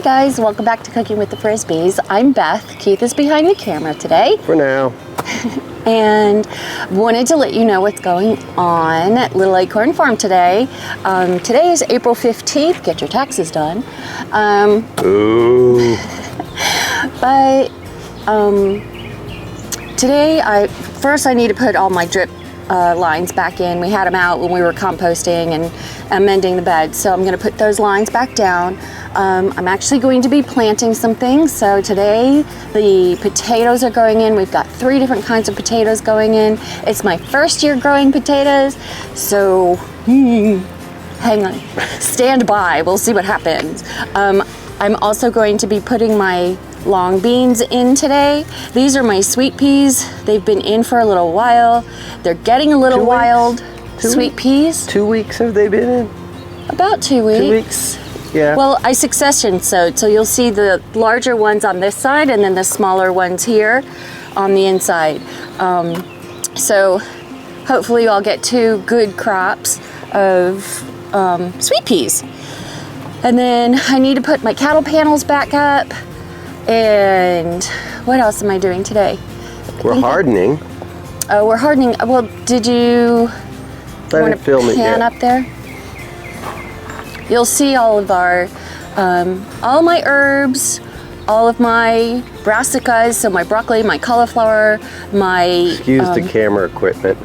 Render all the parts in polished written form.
guys, welcome back to Cooking with the Frisbees. I'm Beth. Keith is behind the camera today. For now. And wanted to let you know what's going on at Little Acorn Farm today. Today is April 15th. Get your taxes done. Ooh. But today, I need to put all my drip lines back in. We had them out when we were composting and amending the bed, so I'm going to put those lines back down. I'm actually going to be planting some things. So today the potatoes are going in. We've got 3 different kinds of potatoes going in. It's my first year growing potatoes, so hang on, stand by, we'll see what happens. I'm also going to be putting my long beans in today. These are my sweet peas. They've been in for a little while. They're getting a little wild. Sweet peas. 2 weeks have they been in? About 2 weeks. 2 weeks? Yeah. Well, I succession sowed, so you'll see the larger ones on this side and then the smaller ones here on the inside. So hopefully I'll get 2 good crops of sweet peas. And then I need to put my cattle panels back up. And what else am I doing today? We're hardening. Oh, we're hardening. Well, did you want to pan up there? You'll see all of our, all my herbs, all of my brassicas, so my broccoli, my cauliflower, my... Excuse the camera equipment.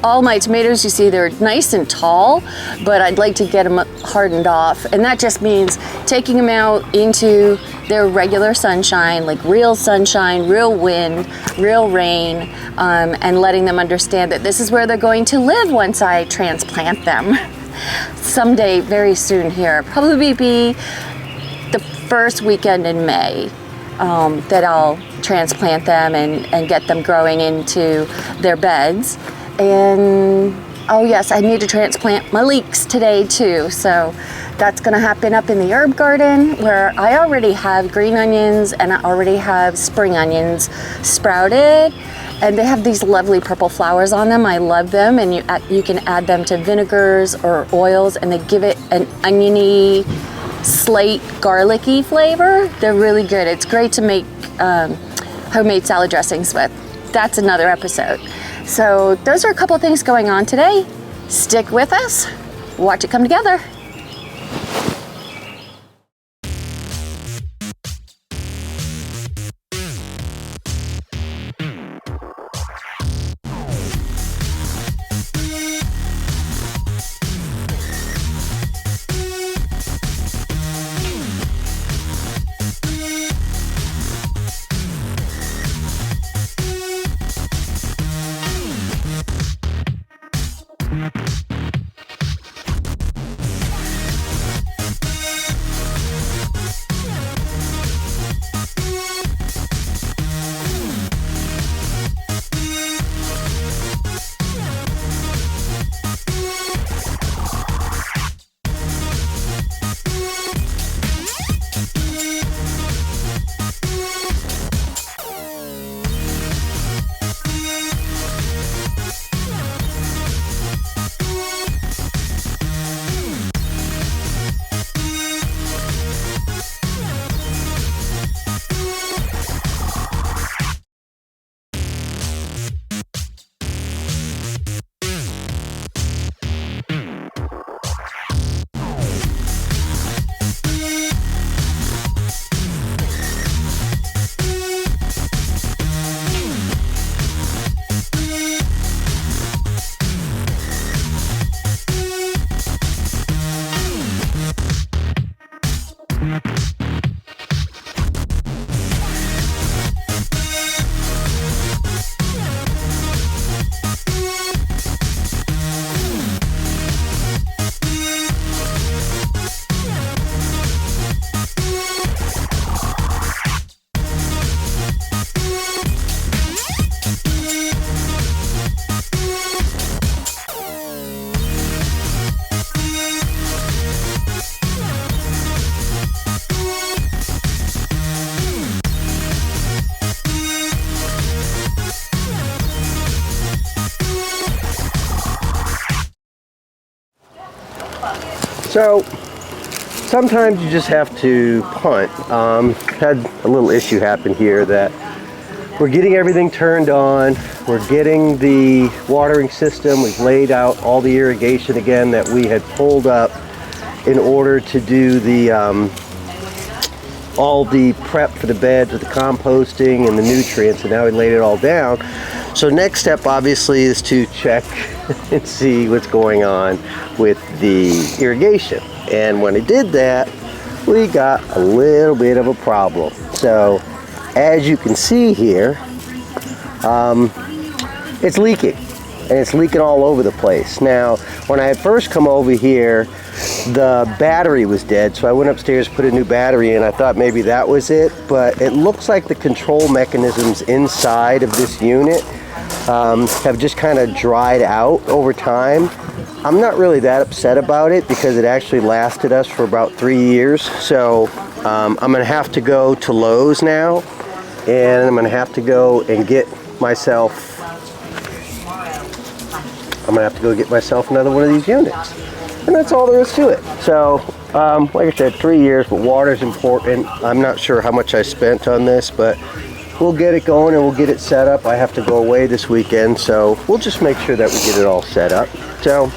All my tomatoes, you see they're nice and tall, but I'd like to get them hardened off. And that just means taking them out into their regular sunshine, like real sunshine, real wind, real rain, and letting them understand that this is where they're going to live once I transplant them. Someday, very soon here, probably be the first weekend in May. That I'll transplant them and get them growing into their beds. And oh yes, I need to transplant my leeks today too. So that's gonna happen up in the herb garden where I already have green onions and I already have spring onions sprouted. And they have these lovely purple flowers on them. I love them, and you can add them to vinegars or oils and they give it an oniony, slate garlicky flavor. They're really good. It's great to make homemade salad dressings with. That's another episode. So those are a couple of things going on today. Stick with us, watch it come together. So sometimes you just have to punt. Had a little issue happen here that we're getting everything turned on. We're getting the watering system. We've laid out all the irrigation again that we had pulled up in order to do the all the prep for the beds with the composting and the nutrients, and now we laid it all down. So next step obviously is to check and see what's going on with the irrigation. And when I did that, we got a little bit of a problem. So as you can see here, it's leaking, and it's leaking all over the place. Now, when I had first come over here, the battery was dead, so I went upstairs, put a new battery in. I thought maybe that was it, but it looks like the control mechanisms inside of this unit have just kind of dried out over time. I'm not really that upset about it because it actually lasted us for about 3 years. So I'm gonna have to go to Lowe's now, and I'm gonna have to go and get myself another one of these units. And that's all there is to it. So, like I said, 3 years, but water's important. I'm not sure how much I spent on this, but we'll get it going and we'll get it set up. I have to go away this weekend, so we'll just make sure that we get it all set up. So,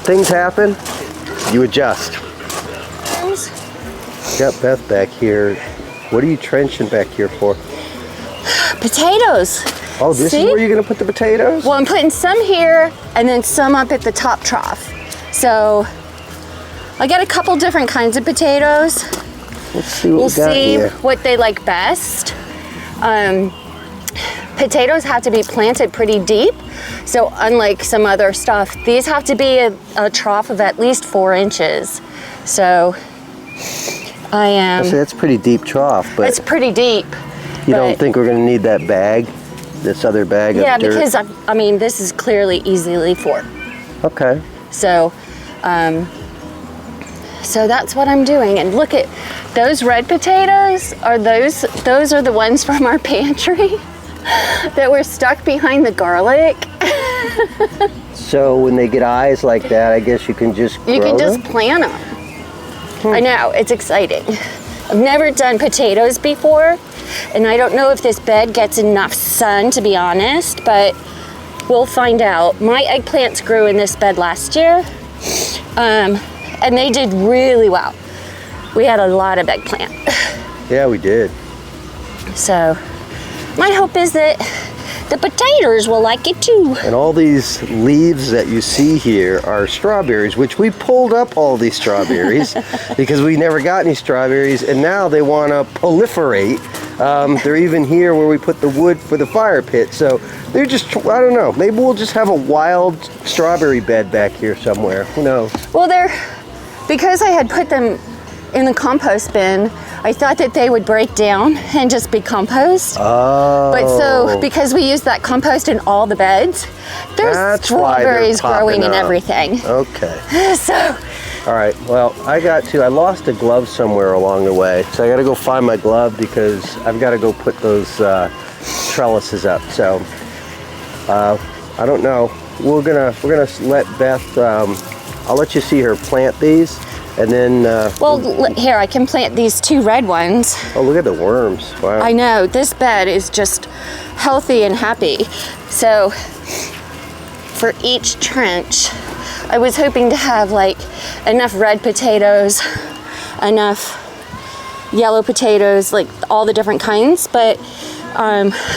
things happen, you adjust. Got Beth back here. What are you trenching back here for? Potatoes. Oh, this is where you're gonna put the potatoes? Well, I'm putting some here and then some up at the top trough. So I got a couple different kinds of potatoes. Let's see what we'll we got see here. what they like best. Potatoes have to be planted pretty deep. So unlike some other stuff, these have to be a trough of at least 4 inches. So I am. So that's a pretty deep trough, but it's pretty deep. You don't think we're gonna need that bag? This other bag of dirt? Yeah, because I mean, this is clearly easily 4. Okay. So, so that's what I'm doing. And look at those red potatoes. Those are the ones from our pantry that were stuck behind the garlic. So when they get eyes like that, I guess you can just grow them? Plant them. I know, it's exciting. I've never done potatoes before, and I don't know if this bed gets enough sun, to be honest, but we'll find out. My eggplants grew in this bed last year, and they did really well. We had a lot of eggplant. Yeah, we did. So my hope is that the potatoes will like it too. And all these leaves that you see here are strawberries, which we pulled up all these strawberries because we never got any strawberries, and now they want to proliferate. They're even here where we put the wood for the fire pit. So they're just, I don't know, maybe we'll just have a wild strawberry bed back here somewhere. Who knows? Well, because I had put them in the compost bin, I thought that they would break down and just be compost. Oh. But so, because we use that compost in all the beds, there's strawberries growing in everything. Okay. So. All right, well, I lost a glove somewhere along the way. So I gotta go find my glove because I've gotta go put those trellises up. So, I don't know. We're gonna let Beth, I'll let you see her plant these. And then... here, I can plant these 2 red ones. Oh, look at the worms. Wow. I know, this bed is just healthy and happy. So, for each trench, I was hoping to have like enough red potatoes, enough yellow potatoes, like all the different kinds, but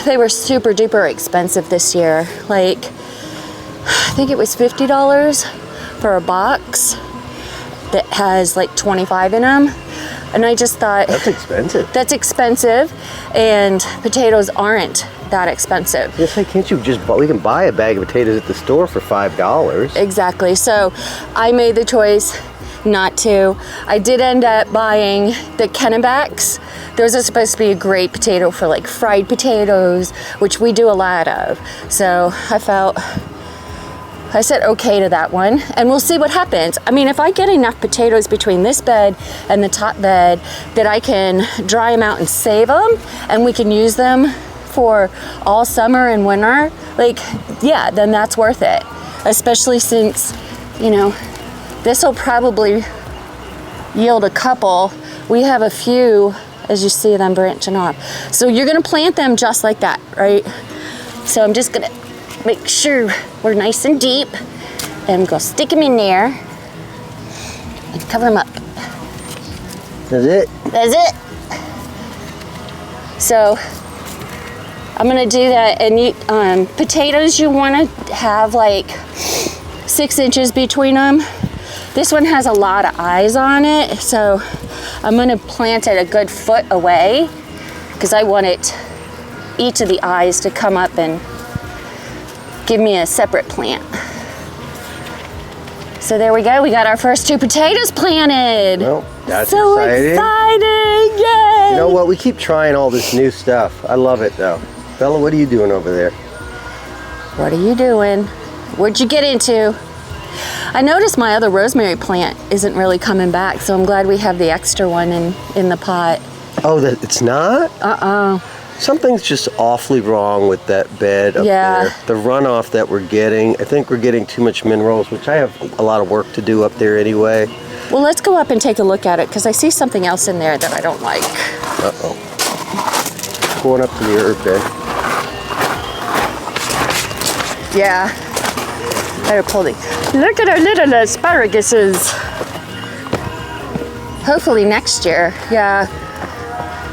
they were super duper expensive this year. Like, I think it was $50 for a box that has like 25 in them, and I just thought that's expensive. That's expensive, and potatoes aren't that expensive. Yes, can't you just we can buy a bag of potatoes at the store for $5. Exactly. So I made the choice not to. I did end up buying the Kennebecks. Those are supposed to be a great potato for like fried potatoes, which we do a lot of. So I said okay to that one, and we'll see what happens. I mean, if I get enough potatoes between this bed and the top bed that I can dry them out and save them, and we can use them for all summer and winter, like, yeah, then that's worth it. Especially since, you know, this will probably yield a couple. We have a few, as you see them branching off. So you're gonna plant them just like that, right? So I'm just gonna make sure we're nice and deep, and I'm gonna stick them in there and cover them up. That's it? That's it. So I'm gonna do that, and you, potatoes, you wanna have like 6 inches between them. This one has a lot of eyes on it, so I'm gonna plant it a good foot away because I want each of the eyes to come up and give me a separate plant. So there we go, we got our first 2 potatoes planted. Well, that's so exciting. Yay! You know what, we keep trying all this new stuff. I love it though. Bella, what are you doing over there? What are you doing? What'd you get into? I noticed my other rosemary plant isn't really coming back, so I'm glad we have the extra one in the pot. Oh, that it's not? Uh-uh. Something's just awfully wrong with that bed up there. The runoff that we're getting, I think we're getting too much minerals, which I have a lot of work to do up there anyway. Well, let's go up and take a look at it, because I see something else in there that I don't like. Uh-oh. Going up to the herb bed. Yeah. They're pulling. Look at our little asparaguses. Hopefully next year. Yeah.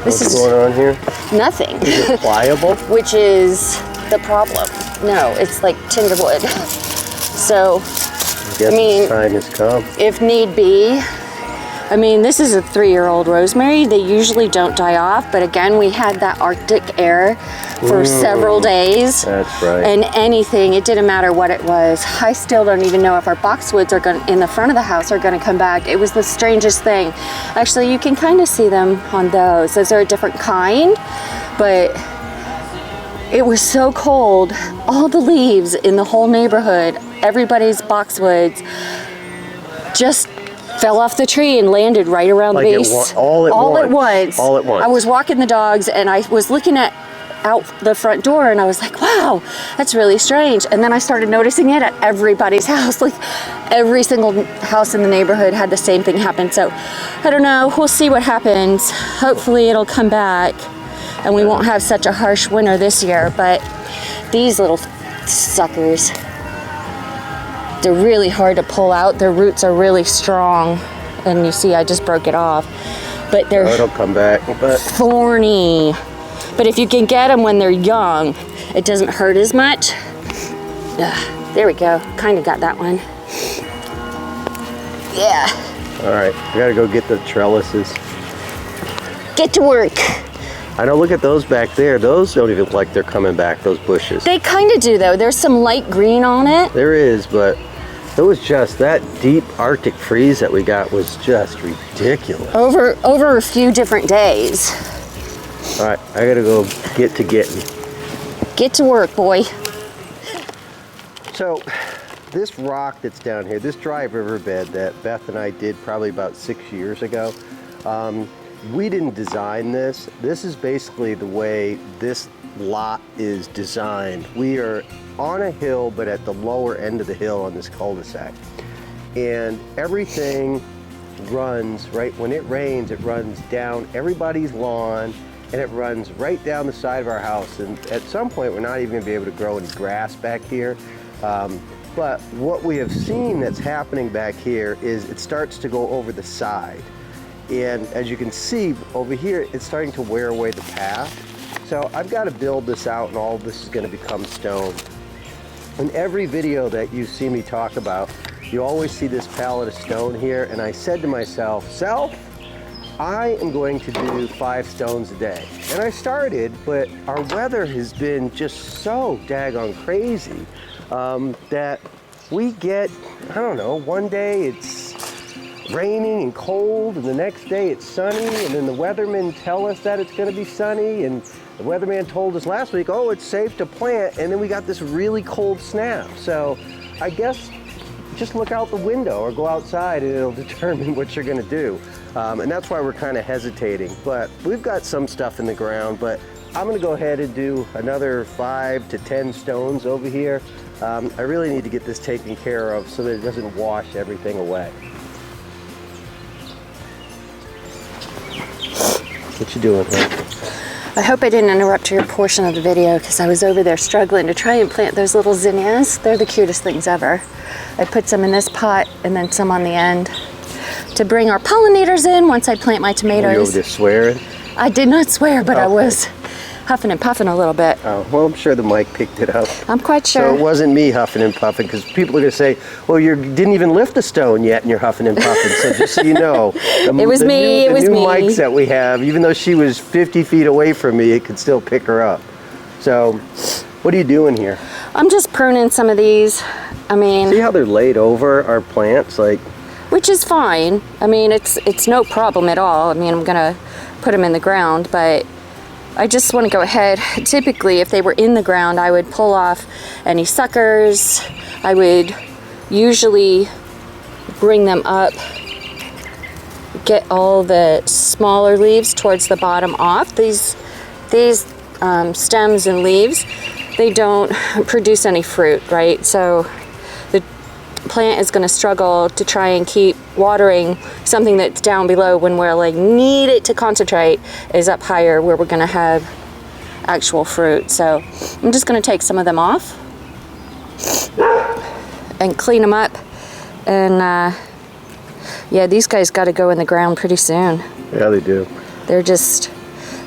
This What's is going on here? nothing. Is it pliable? Which is the problem. No, it's like tinder wood. So, Yes, I mean, time has come. if need be, I mean, this is a 3-year-old rosemary. They usually don't die off, but again, we had that Arctic air for several days. That's right. And anything, it didn't matter what it was. I still don't even know if our boxwoods are going in the front of the house are going to come back. It was the strangest thing. Actually, you can kind of see them on those. Those are a different kind, but it was so cold. All the leaves in the whole neighborhood, everybody's boxwoods, just fell off the tree and landed right around Like the base. all at once. I was walking the dogs and I was looking out the front door and I was like, wow, that's really strange. And then I started noticing it at everybody's house. Like every single house in the neighborhood had the same thing happen. So I don't know, we'll see what happens. Hopefully it'll come back and we won't have such a harsh winter this year. But these little suckers, they're really hard to pull out. Their roots are really strong. And you see, I just broke it off. But they're It'll come back. But thorny. But if you can get them when they're young, it doesn't hurt as much. There we go. Kind of got that one. Yeah. all right, I gotta go get the trellises. Get to work. I know, look at those back there. Those don't even look like they're coming back, those bushes. They kind of do, though. There's some light green on it. There is, but it was just that deep Arctic freeze that we got was just ridiculous. Over a few different days. All right, I gotta go get to getting. Get to work, boy. So this rock that's down here, this dry riverbed that Beth and I did probably about 6 years ago, we didn't design this. This is basically the way this lot is designed. We are on a hill, but at the lower end of the hill on this cul-de-sac. And everything runs, right, when it rains, it runs down everybody's lawn, and it runs right down the side of our house. And at some point, we're not even gonna be able to grow any grass back here. But what we have seen that's happening back here is it starts to go over the side. And as you can see over here, it's starting to wear away the path. So I've got to build this out, and all of this is going to become stone. In every video that you see me talk about, you always see this pallet of stone here. And I said to myself, I am going to do 5 stones a day. And I started, but our weather has been just so daggone crazy that we get, I don't know, one day it's raining and cold, and the next day it's sunny, and then the weathermen tell us that it's going to be sunny, and the weatherman told us last week, oh, it's safe to plant, and then we got this really cold snap. So I guess just look out the window or go outside and it'll determine what you're going to do. And that's why we're kind of hesitating. But we've got some stuff in the ground, but I'm going to go ahead and do another 5 to 10 stones over here. I really need to get this taken care of so that it doesn't wash everything away. What you doing here? I hope I didn't interrupt your portion of the video because I was over there struggling to try and plant those little zinnias. They're the cutest things ever. I put some in this pot and then some on the end to bring our pollinators in once I plant my tomatoes. Were you over there swearing? I did not swear, but I was huffing and puffing a little bit. Oh, well, I'm sure the mic picked it up. I'm quite sure. So it wasn't me huffing and puffing, because people are going to say, well, you didn't even lift a stone yet and you're huffing and puffing. So just so you know, it was me. The new mics that we have, even though she was 50 feet away from me, it could still pick her up. So what are you doing here? I'm just pruning some of these. I mean, see how they're laid over our plants? Which is fine. I mean, it's no problem at all. I mean, I'm going to put them in the ground, but I just want to go ahead. Typically, if they were in the ground, I would pull off any suckers. I would usually bring them up, get all the smaller leaves towards the bottom off. These stems and leaves, they don't produce any fruit, right? So the plant is going to struggle to try and keep watering something that's down below when we're like need it to concentrate is up higher where we're going to have actual fruit. So I'm just going to take some of them off and clean them up, and yeah, these guys got to go in the ground pretty soon. Yeah, they do. They're just,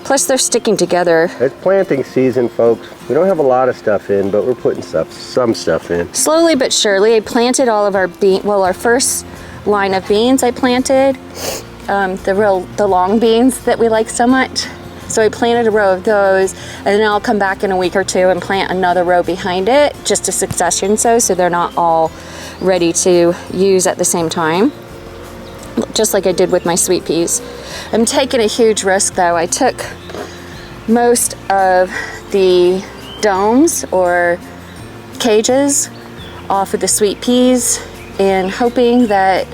plus they're sticking together. It's planting season, folks. We don't have a lot of stuff in, but we're putting some stuff in. Slowly but surely. I planted all of our our first line of beans I planted, the long beans that we like so much. So I planted a row of those, and then I'll come back in a week or two and plant another row behind it, just a succession so they're not all ready to use at the same time, just like I did with my sweet peas. I'm taking a huge risk though. I took most of the domes or cages off of the sweet peas and hoping that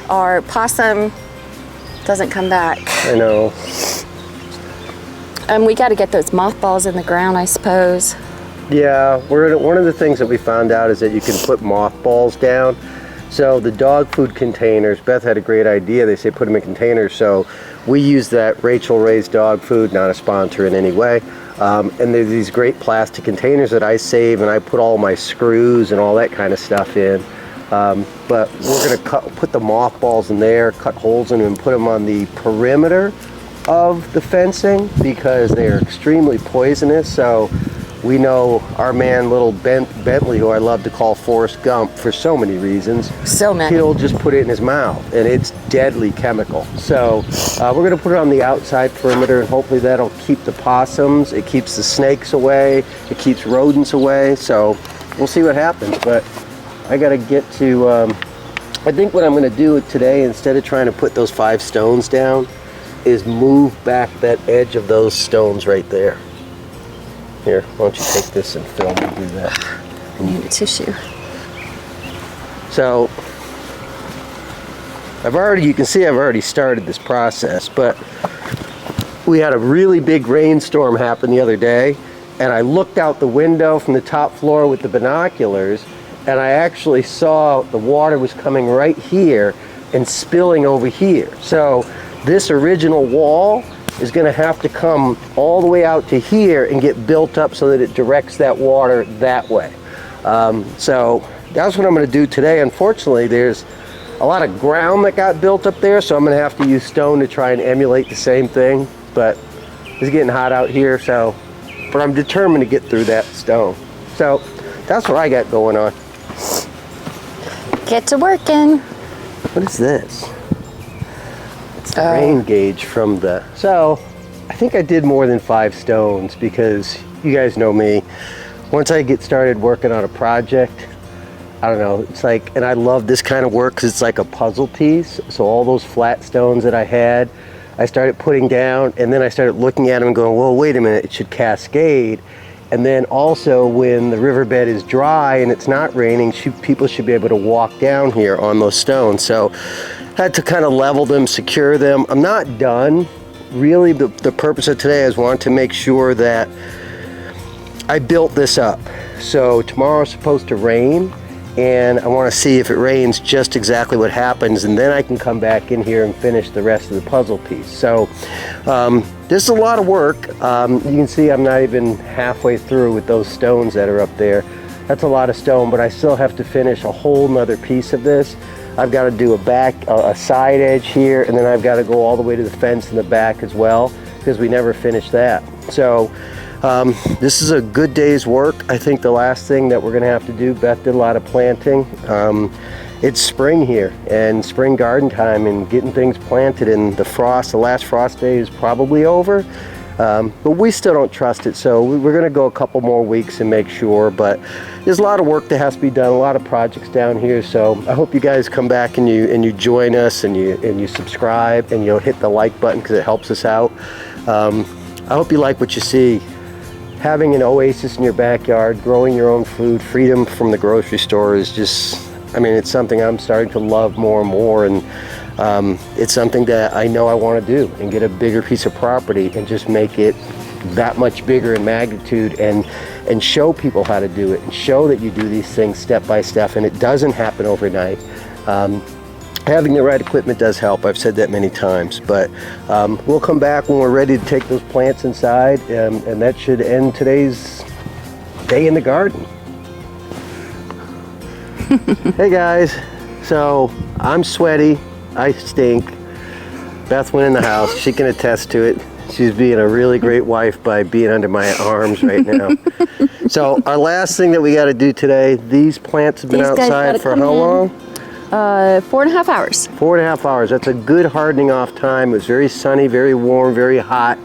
our possum doesn't come back. I know. We got to get those mothballs in the ground, I suppose. Yeah, one of the things that we found out is that you can put mothballs down. So the dog food containers, Beth had a great idea. They say put them in containers. So we use that Rachel Ray's dog food, not a sponsor in any way. And there's these great plastic containers that I save, and I put all my screws and all that kind of stuff in. But we're going to put the mothballs in there, cut holes in them, and put them on the perimeter of the fencing because they are extremely poisonous. So we know our man, little Bentley, who I love to call Forrest Gump for so many reasons. So many. He'll just put it in his mouth, and it's deadly chemical. So we're going to put it on the outside perimeter, and hopefully that'll keep the possums. It keeps the snakes away. It keeps rodents away. So we'll see what happens. But I got to get to, I think what I'm going to do today, instead of trying to put those 5 stones down, is move back that edge of those stones right there. Here, why don't you take this and film and do that. I need a tissue. So, you can see I've already started this process, but we had a really big rainstorm happen the other day, and I looked out the window from the top floor with the binoculars, and I actually saw the water was coming right here and spilling over here. So this original wall is going to have to come all the way out to here and get built up so that it directs that water that way. So that's what I'm going to do today. Unfortunately, there's a lot of ground that got built up there, so I'm going to have to use stone to try and emulate the same thing. But it's getting hot out here, but I'm determined to get through that stone. So that's what I got going on. Get to working. What is this? It's the rain gauge from the... So, I think I did more than 5 stones because you guys know me. Once I get started working on a project, I don't know, it's like, and I love this kind of work because it's like a puzzle piece. So all those flat stones that I had, I started putting down, and then I started looking at them and going, well, wait a minute, it should cascade. And then also when the riverbed is dry and it's not raining, people should be able to walk down here on those stones. So I had to kind of level them, secure them. I'm not done. Really, the purpose of today is want to make sure that I built this up. So tomorrow's supposed to rain, and I want to see if it rains just exactly what happens, and then I can come back in here and finish the rest of the puzzle piece. So this is a lot of work. You can see I'm not even halfway through with those stones that are up there. That's a lot of stone, but I still have to finish a whole nother piece of this. I've got to do a side edge here, and then I've got to go all the way to the fence in the back as well, because we never finished that. So this is a good day's work. I think the last thing that we're gonna have to do, Beth did a lot of planting. It's spring here and spring garden time and getting things planted, and the last frost day is probably over. But we still don't trust it, so we're going to go a couple more weeks and make sure. But there's a lot of work that has to be done, a lot of projects down here. So I hope you guys come back and you join us and you subscribe and you'll hit the like button because it helps us out. I hope you like what you see. Having an oasis in your backyard, growing your own food, freedom from the grocery store is just, I mean, it's something I'm starting to love more and more. And it's something that I know I want to do, and get a bigger piece of property and just make it that much bigger in magnitude, and show people how to do it, and show that you do these things step by step, and it doesn't happen overnight. Having the right equipment does help. I've said that many times, but we'll come back when we're ready to take those plants inside, and that should end today's day in the garden. Hey guys, so I'm sweaty. I stink. Beth went in the house. She can attest to it. She's being a really great wife by being under my arms right now. So our last thing that we got to do today, these plants have been outside for how long? 4.5 hours. 4.5 hours. That's a good hardening off time. It was very sunny, very warm, very hot.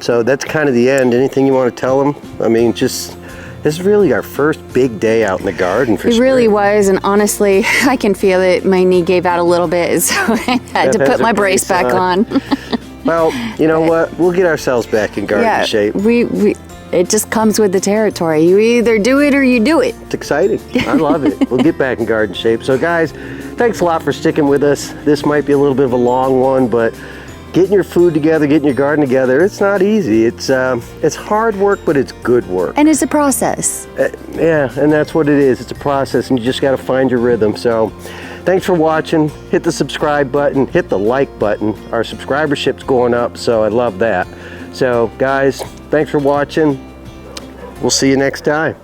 So that's kind of the end. Anything you want to tell them? I mean, this is really our first big day out in the garden for spring. It really was, and honestly, I can feel it. My knee gave out a little bit, so I had to put my brace back on. Well, you know what? We'll get ourselves back in garden shape. It just comes with the territory. You either do it or you do it. It's exciting. I love it. We'll get back in garden shape. So guys, thanks a lot for sticking with us. This might be a little bit of a long one, but getting your food together, getting your garden together, it's not easy. It's hard work, but it's good work. And it's a process. Yeah, and that's what it is. It's a process, and you just got to find your rhythm. So thanks for watching. Hit the subscribe button, hit the like button. Our subscribership's going up, so I love that. So guys, thanks for watching. We'll see you next time.